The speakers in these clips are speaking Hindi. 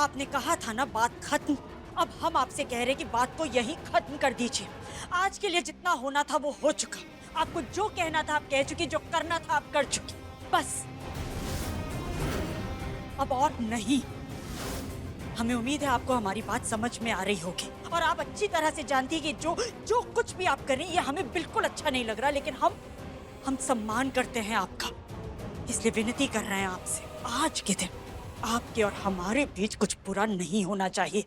आपने कहा था ना बात खत्म। अब हम आपसे कह रहे कि बात को यहीं खत्म कर दीजिए। आज के लिए जितना होना था वो हो चुका। आपको जो कहना था आप कह चुकी, जो करना था आप कर चुकी। बस अब और नहीं। हमें उम्मीद है आपको हमारी बात समझ में आ रही होगी और आप अच्छी तरह से जानती है कि जो कुछ भी आप करें ये हमें बिल्कुल अच्छा नहीं लग रहा, लेकिन हम सम्मान करते हैं आपका, इसलिए विनती कर रहे हैं आपसे, आज के दिन आपके और हमारे बीच कुछ बुरा नहीं होना चाहिए।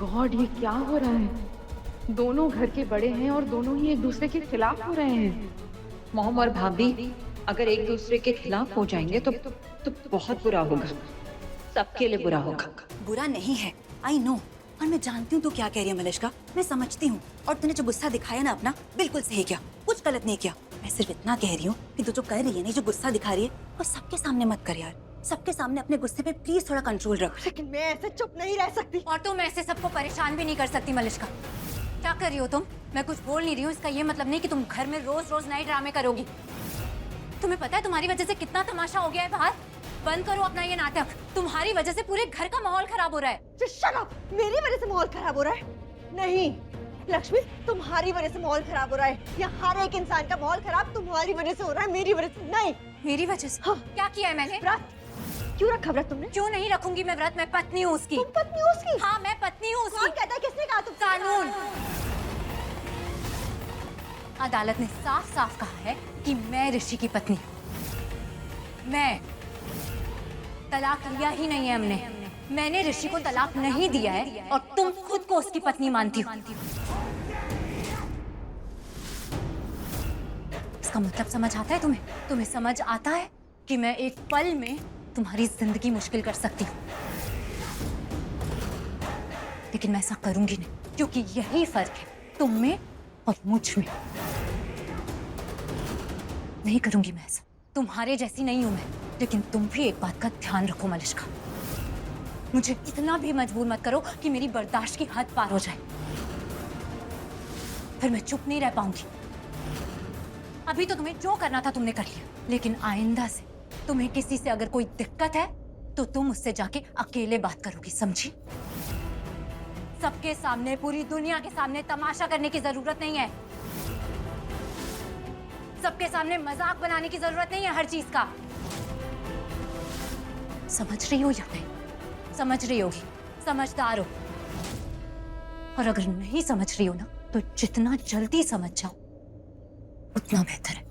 गॉड, ये क्या हो रहा है? दोनों घर के बड़े हैं और दोनों ही एक दूसरे के खिलाफ हो रहे हैं। मॉम और भाभी अगर एक दूसरे के खिलाफ हो जाएंगे तो बहुत बुरा होगा, सबके लिए बुरा होगा। बुरा नहीं है, आई नो, और मैं जानती हूँ तू क्या कह रही है मलिश्का, मैं समझती हूँ। और तूने जो गुस्सा दिखाया ना अपना, बिल्कुल सही किया, कुछ गलत नहीं किया। मैं सिर्फ इतना कह रही हूँ कि तू जो कर रही है ना, जो गुस्सा दिखा रही है, वो सबके सामने मत कर यार। सबके सामने अपने गुस्से पे प्लीज थोड़ा कंट्रोल रख। लेकिन मैं ऐसे चुप नहीं रह सकती। और तुम ऐसे सबको परेशान भी नहीं कर सकती मलिश्का। क्या कर रही हो तुम? मैं कुछ बोल नहीं रही हूँ, इसका ये मतलब नहीं कि तुम घर में रोज रोज नए ड्रामे करोगी। तुम्हें पता है तुम्हारी वजह से कितना तमाशा हो गया है बाहर। बंद करो अपना ये नाटक, तुम्हारी वजह से पूरे घर का माहौल खराब हो रहा है। Shut up! मेरी वजह से माहौल खराब हो रहा है? नहीं लक्ष्मी, तुम्हारी वजह से माहौल खराब हो रहा है। या हर एक इंसान का माहौल खराब तुम्हारी वजह से हो रहा है, मेरी वजह से नहीं। मेरी वजह से? हाँ। क्या किया है मैंने? व्रत क्यों रखा? व्रत तुमने? क्यों नहीं रखूंगी मैं व्रत? मैं पत्नी हूँ उसकी। तुम पत्नी हो उसकी? हाँ मैं पत्नी हूँ उसकी। कौन कहता है? किसने कहा? तुम कानून, अदालत ने साफ साफ कहा है कि मैं ऋषि की पत्नी हूँ। मैं तलाक लिया ही नहीं है हमने, मैंने ऋषि को तलाक नहीं दिया है और तुम खुद को उसकी पत्नी मानती हो। इसका मतलब समझ आता है तुम्हें? तुम्हें समझ आता है कि मैं एक पल में तुम्हारी जिंदगी मुश्किल कर सकती हूँ, लेकिन मैं ऐसा करूंगी नहीं, क्योंकि यही फर्क है तुम में और मुझ में। नहीं करूंगी मैं ऐसा, तुम्हारे जैसी नहीं हूं मैं। लेकिन तुम भी एक बात का ध्यान रखो मलिश्का, मुझे इतना भी मजबूर मत करो कि मेरी बर्दाश्त की हद पार हो जाए, फिर मैं चुप नहीं रह पाऊंगी। अभी तो तुम्हें जो करना था तुमने कर लिया, लेकिन आइंदा से तुम्हें किसी से अगर कोई दिक्कत है तो तुम उससे जाके अकेले बात करोगी, समझी? सबके सामने, पूरी दुनिया के सामने तमाशा करने की जरूरत नहीं है। सबके सामने मजाक बनाने की जरूरत नहीं है हर चीज का। समझ रही हो या नहीं? समझ रही होगी, समझदार हो। और अगर नहीं समझ रही हो ना, तो जितना जल्दी समझ जाओ उतना बेहतर है।